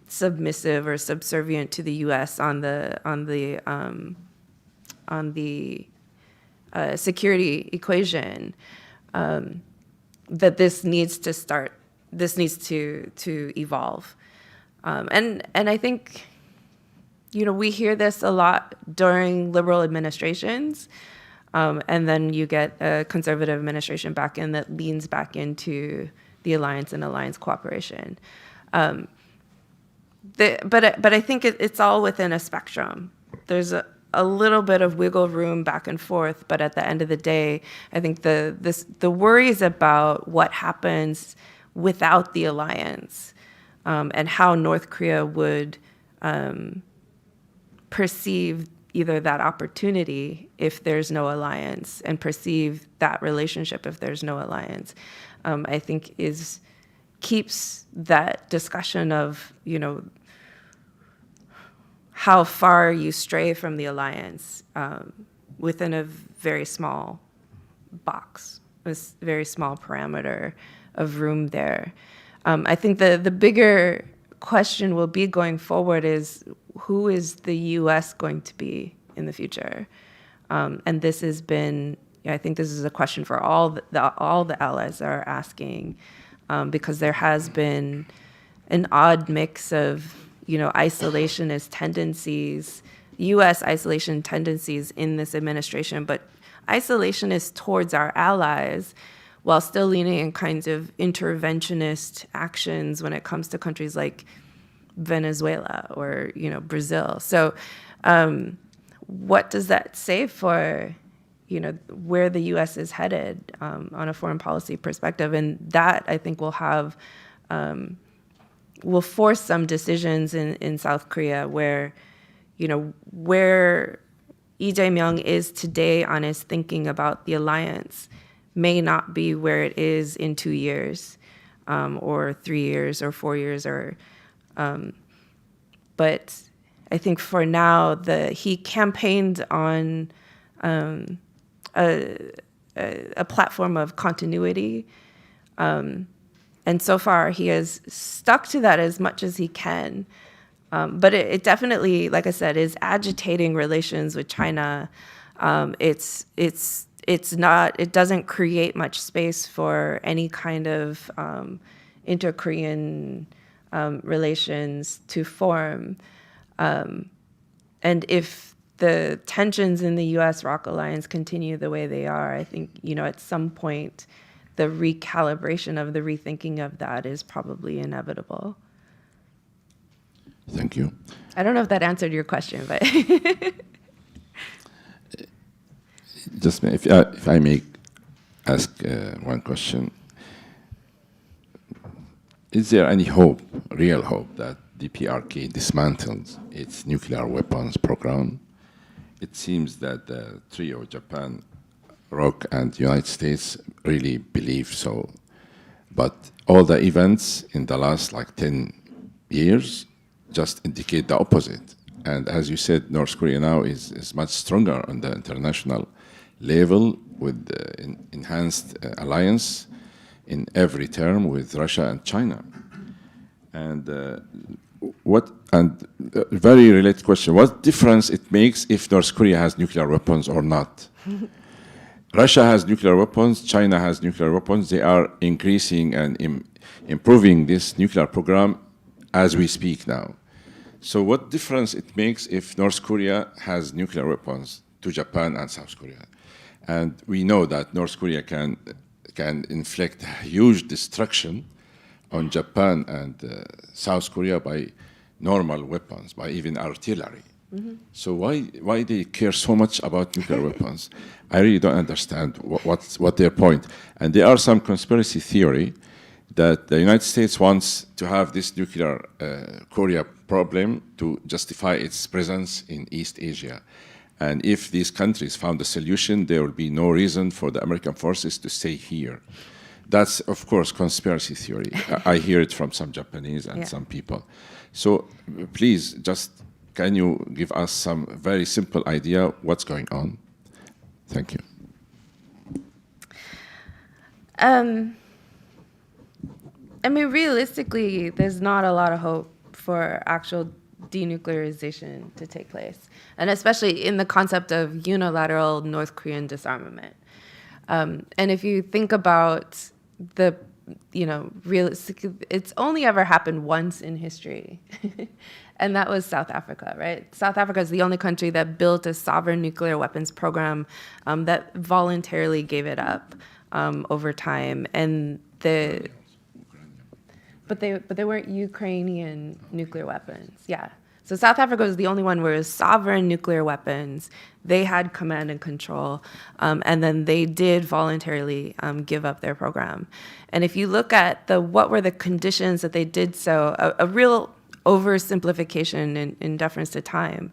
submissive or subservient to the U.S. on the security equation, that this needs to evolve, and I think we hear this a lot during liberal administrations, and then you get a conservative administration back in that leans back into the alliance and alliance cooperation. But I think it's all within a spectrum. There's a little bit of wiggle room back and forth, but at the end of the day, I think the worries about what happens without the alliance and how North Korea would perceive either that opportunity if there's no alliance and perceive that relationship if there's no alliance, I think keeps that discussion of, how far you stray from the alliance within a very small box, a very small parameter of room there. I think the bigger question will be going forward is who is the U.S. going to be in the future? And this has been, I think this is a question for all the allies are asking. because there has been an odd mix of, isolationist tendencies, U.S. isolation tendencies in this administration, but isolationist towards our allies, while still leaning in kinds of interventionist actions when it comes to countries like Venezuela or, Brazil. So what does that say for, where the U.S. is headed on a foreign policy perspective? And that, I think, will force some decisions in South Korea where, where Lee Jae-myung is today on his thinking about the alliance may not be where it is in 2 years, or 3 years, or 4 years, but I think for now, he campaigned on a platform of continuity, and so far he has stuck to that as much as he can. But it definitely, like I said, is agitating relations with China. It doesn't create much space for any kind of inter-Korean relations to form. And if the tensions in the U.S.-ROC alliance continue the way they are, I think, at some point, the recalibration of the rethinking of that is probably inevitable. Thank you. I don't know if that answered your question, but just if I may ask one question. Is there any hope, real hope, that DPRK dismantles its nuclear weapons program? It seems that the trio, Japan, ROC, and the United States, really believe so. But all the events in the last 10 years just indicate the opposite. And as you said, North Korea now is much stronger on the international level with enhanced alliance in every term with Russia and China. And very related question, what difference it makes if North Korea has nuclear weapons or not? Russia has nuclear weapons, China has nuclear weapons. They are increasing and improving this nuclear program as we speak now. So what difference it makes if North Korea has nuclear weapons to Japan and South Korea? And we know that North Korea can inflict huge destruction on Japan and South Korea by normal weapons, by even artillery. Mm-hmm. So why they care so much about nuclear weapons? I really don't understand what their point. And there are some conspiracy theory that the United States wants to have this nuclear Korea problem to justify its presence in East Asia. And if these countries found a solution, there will be no reason for the American forces to stay here. That's, of course, conspiracy theory. I hear it from some Japanese and some people. So please, just can you give us some very simple idea what's going on? Thank you. Realistically, there's not a lot of hope for actual denuclearization to take place, and especially in the concept of unilateral North Korean disarmament. And if you think about realistically, it's only ever happened once in history, and that was South Africa, right? South Africa is the only country that built a sovereign nuclear weapons program that voluntarily gave it up over time, and But they weren't Ukrainian nuclear weapons. Yeah. So South Africa was the only one where it was sovereign nuclear weapons. They had command and control, and then they did voluntarily give up their program. And if you look at what were the conditions that they did so, a real oversimplification in deference to time.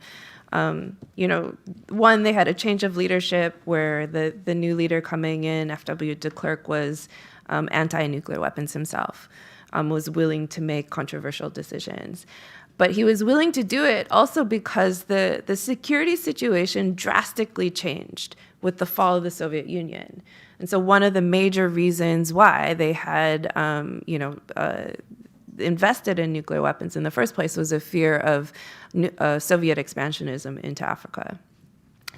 One, they had a change of leadership where the new leader coming in, F.W. de Klerk, was anti-nuclear weapons himself. Was willing to make controversial decisions. But he was willing to do it also because the security situation drastically changed with the fall of the Soviet Union. And so one of the major reasons why they had invested in nuclear weapons in the first place was a fear of Soviet expansionism into Africa.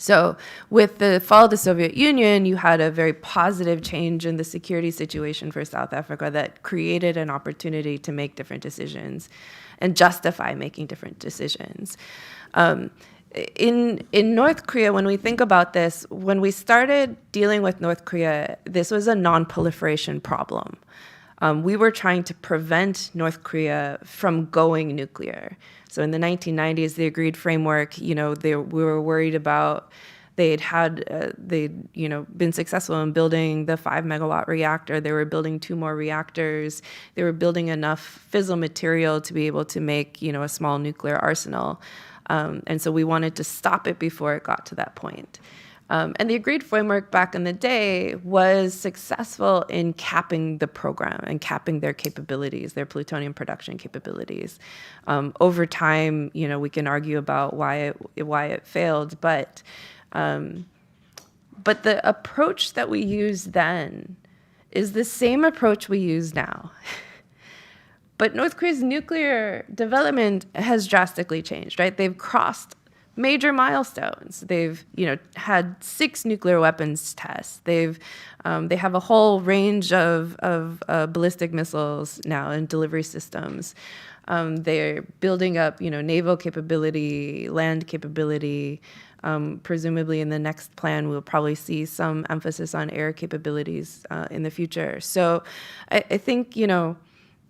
So with the fall of the Soviet Union, you had a very positive change in the security situation for South Africa that created an opportunity to make different decisions and justify making different decisions. In North Korea, when we think about this, when we started dealing with North Korea, this was a non-proliferation problem. We were trying to prevent North Korea from going nuclear. So in the 1990s, the agreed framework, we were worried about they'd been successful in building the 5-megawatt reactor. They were building 2 more reactors. They were building enough fissile material to be able to make, a small nuclear arsenal. And so we wanted to stop it before it got to that point. And the agreed framework back in the day was successful in capping the program and capping their capabilities, their plutonium production capabilities. Over time, we can argue about why it failed, but the approach that we used then is the same approach we use now. But North Korea's nuclear development has drastically changed, right? They've crossed major milestones. They've, had 6 nuclear weapons tests. They have a whole range of ballistic missiles now and delivery systems. They're building up, naval capability, land capability. Presumably in the next plan, we'll probably see some emphasis on air capabilities in the future. So I think,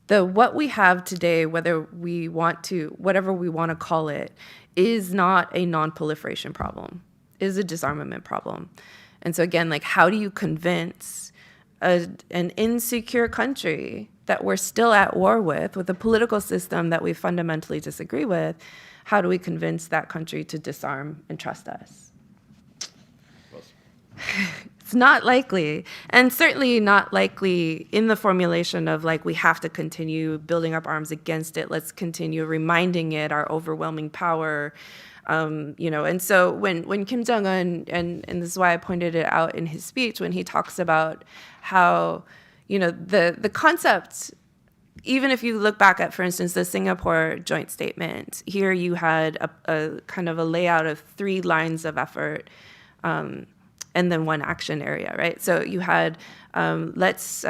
what we have today, whatever we want to call it, is not a non-proliferation problem, is a disarmament problem. And so again, how do you convince an insecure country that we're still at war with a political system that we fundamentally disagree with, how do we convince that country to disarm and trust us? It's not likely, and certainly not likely in the formulation of we have to continue building up arms against it. Let's continue reminding it our overwhelming power, And so when Kim Jong-un, and this is why I pointed it out in his speech, when he talks about how, the concept, even if you look back at, for instance, the Singapore joint statement, here you had a kind of a layout of 3 lines of effort, and then 1 action area, right? So you had, let's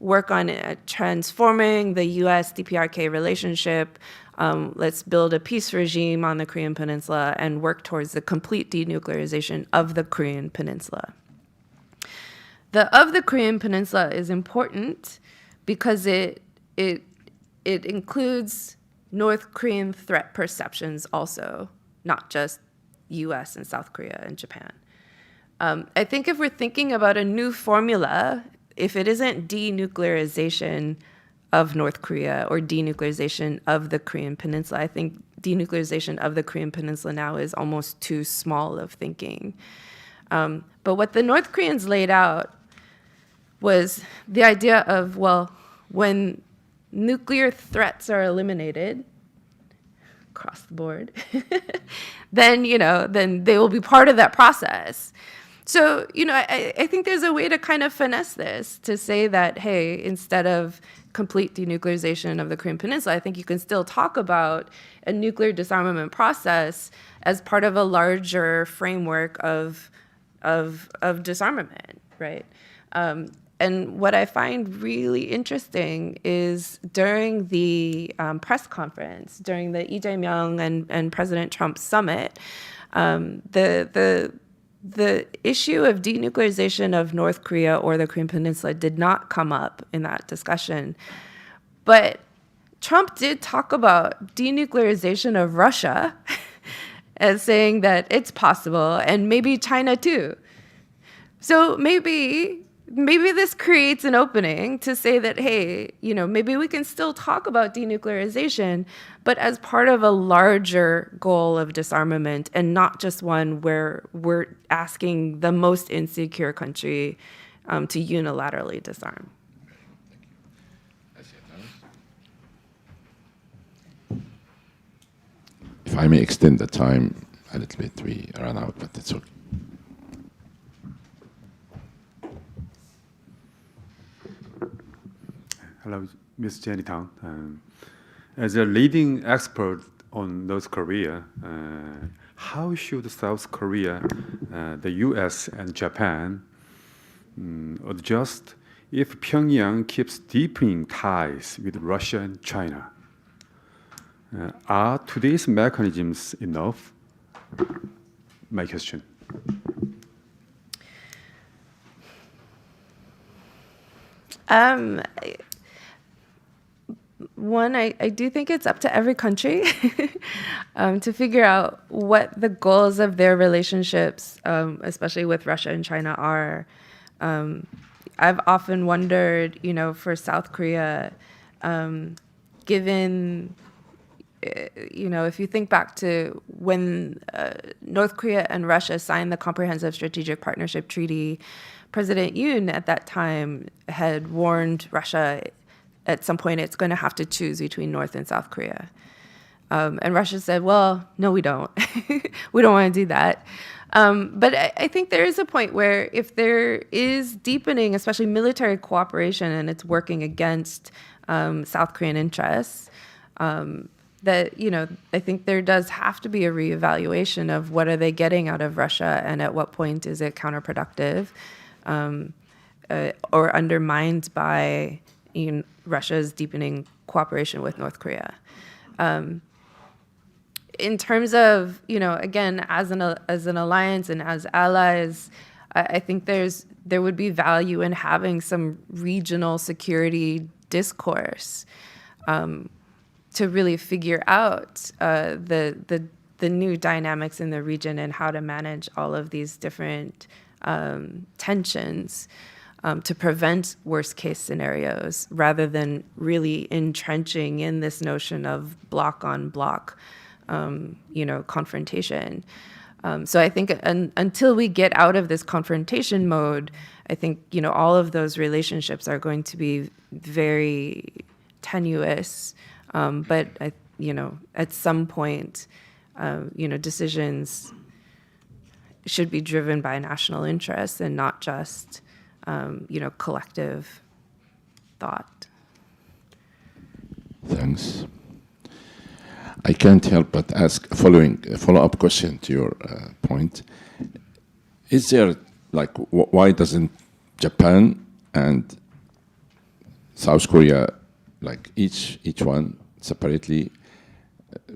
work on transforming the US-DPRK relationship. Let's build a peace regime on the Korean Peninsula and work towards the complete denuclearization of the Korean Peninsula. The Korean Peninsula is important because it includes North Korean threat perceptions also, not just US and South Korea and Japan. I think if we're thinking about a new formula, if it isn't denuclearization of North Korea or denuclearization of the Korean Peninsula, I think denuclearization of the Korean Peninsula now is almost too small of thinking. But what the North Koreans laid out was the idea of, well, when nuclear threats are eliminated across the board, then they will be part of that process. So, I think there's a way to kind of finesse this, to say that, hey, instead of complete denuclearization of the Korean Peninsula, I think you can still talk about a nuclear disarmament process as part of a larger framework of disarmament, right? And what I find really interesting is during the press conference, during the Lee Jae-myung and President Trump summit, the issue of denuclearization of North Korea or the Korean Peninsula did not come up in that discussion. But Trump did talk about denuclearization of Russia as saying that it's possible, and maybe China too. So maybe this creates an opening to say that, hey, maybe we can still talk about denuclearization, but as part of a larger goal of disarmament, and not just one where we're asking the most insecure country to unilaterally disarm. If I may extend the time a little bit, we ran out, but it's okay. Hello, Ms. Jenny Tang. As a leading expert on North Korea, how should South Korea, the U.S. and Japan adjust if Pyongyang keeps deepening ties with Russia and China? Are today's mechanisms enough? My question. One, I do think it's up to every country to figure out what the goals of their relationships, especially with Russia and China, are. I've often wondered, for South Korea, given, if you think back to when North Korea and Russia signed the Comprehensive Strategic Partnership Treaty, President Yoon at that time had warned Russia at some point it's going to have to choose between North and South Korea. And Russia said, well, no, we don't. We don't want to do that. But I think there is a point where if there is deepening, especially military cooperation, and it's working against South Korean interests, that, I think there does have to be a reevaluation of what are they getting out of Russia and at what point is it counterproductive or undermined by Russia's deepening cooperation with North Korea. In terms of, again, as an alliance and as allies, I think there would be value in having some regional security discourse to really figure out the new dynamics in the region and how to manage all of these different tensions to prevent worst case scenarios rather than really entrenching in this notion of block on block confrontation. So I think until we get out of this confrontation mode, I think, all of those relationships are going to be very tenuous. But, at some point, decisions should be driven by national interests and not just, collective thought. Thanks. I can't help but ask a follow-up question to your point. Is there, why doesn't Japan and South Korea, each one separately,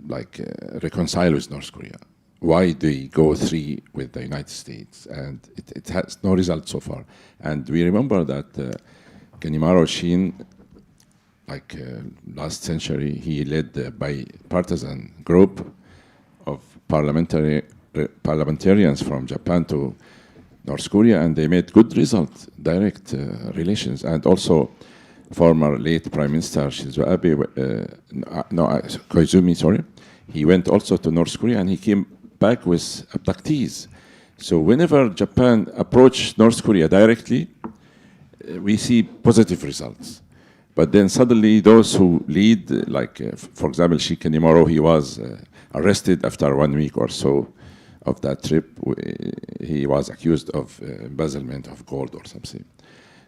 reconcile with North Korea? Why do they go three with the United States? And it has no result so far. And we remember that Kanemaru Shin, last century, he led a bipartisan group of parliamentarians from Japan to North Korea, and they made good results, direct relations. And also, former late Prime Minister Shinzo Abe, Koizumi, sorry, he went also to North Korea, and he came back with abductees. So whenever Japan approached North Korea directly, we see positive results. But then suddenly those who lead, for example, Kanemaru, he was arrested after 1 week or so of that trip. He was accused of embezzlement of gold or something.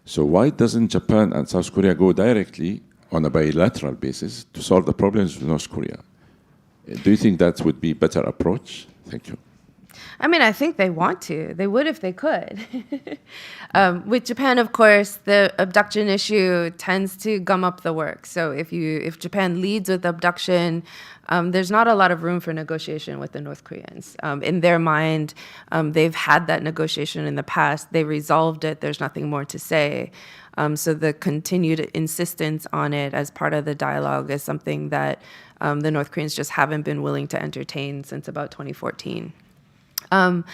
So why doesn't Japan and South Korea go directly on a bilateral basis to solve the problems with North Korea? Do you think that would be a better approach? Thank you. I think they want to. They would if they could. With Japan, of course, the abduction issue tends to gum up the work. So if Japan leads with abduction, there's not a lot of room for negotiation with the North Koreans. In their mind, they've had that negotiation in the past. They resolved it. There's nothing more to say. So the continued insistence on it as part of the dialogue is something that the North Koreans just haven't been willing to entertain since about 2014. On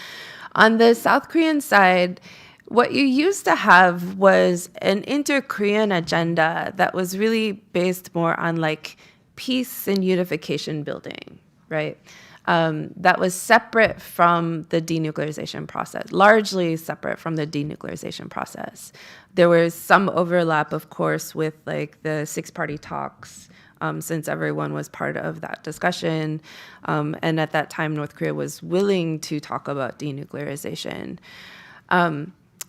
the South Korean side, what you used to have was an inter-Korean agenda that was really based more on peace and unification building, right? That was separate from the denuclearization process, largely separate from the denuclearization process. There was some overlap, of course, with the six-party talks, since everyone was part of that discussion. And at that time, North Korea was willing to talk about denuclearization.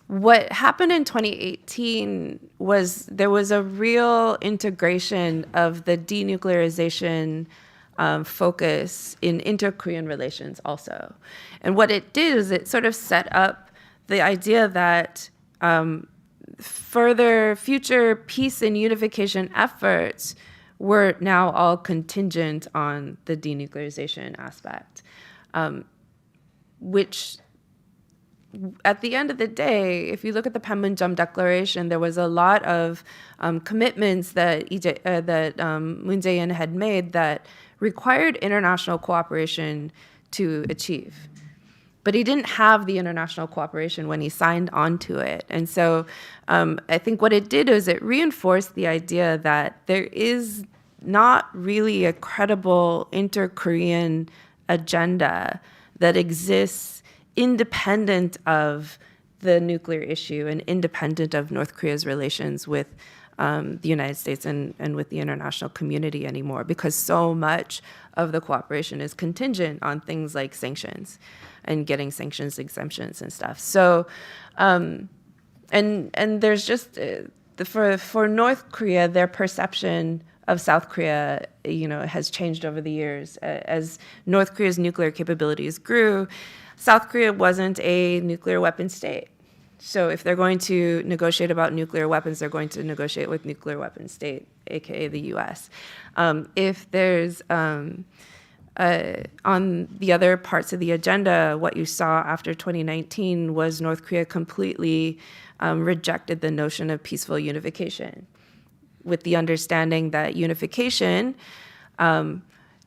What happened in 2018 was there was a real integration of the denuclearization focus in inter-Korean relations also. And what it did is it sort of set up the idea that further future peace and unification efforts were now all contingent on the denuclearization aspect, which at the end of the day, if you look at the Panmunjom Declaration, there was a lot of commitments that Moon Jae-in had made that required international cooperation to achieve. But he didn't have the international cooperation when he signed onto it. And so I think what it did is it reinforced the idea that there is not really a credible inter-Korean agenda that exists independent of the nuclear issue and independent of North Korea's relations with the United States and with the international community anymore, because so much of the cooperation is contingent on things like sanctions and getting sanctions exemptions and stuff. So, and there's just, for North Korea, their perception of South Korea, has changed over the years. As North Korea's nuclear capabilities grew, South Korea wasn't a nuclear weapon state. So if they're going to negotiate about nuclear weapons, they're going to negotiate with nuclear weapon state, aka the US. If there's, on the other parts of the agenda, what you saw after 2019 was North Korea completely rejected the notion of peaceful unification, with the understanding that unification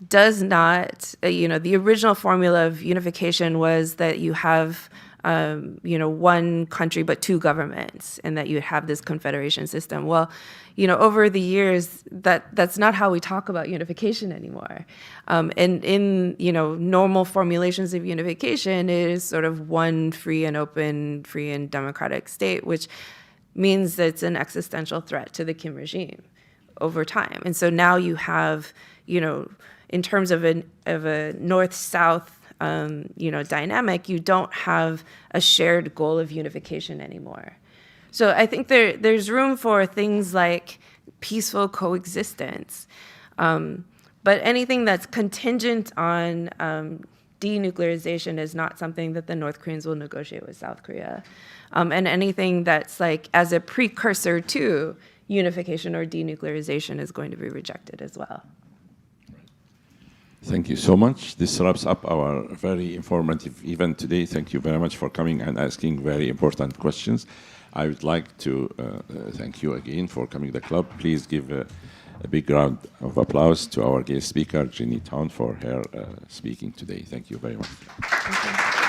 does not, the original formula of unification was that you have, one country but two governments, and that you have this confederation system. Well, over the years, that's not how we talk about unification anymore. And in, normal formulations of unification, it is sort of one free and open, free and democratic state, which means that it's an existential threat to the Kim regime over time. And so now you have, in terms of a north-south, dynamic, you don't have a shared goal of unification anymore. So I think there's room for things like peaceful coexistence, but anything that's contingent on denuclearization is not something that the North Koreans will negotiate with South Korea. And anything that's like as a precursor to unification or denuclearization is going to be rejected as well. Thank you so much. This wraps up our very informative event today. Thank you very much for coming and asking very important questions. I would like to thank you again for coming to the club. Please give a big round of applause to our guest speaker, Jenny Town, for her speaking today. Thank you very much. Thank you.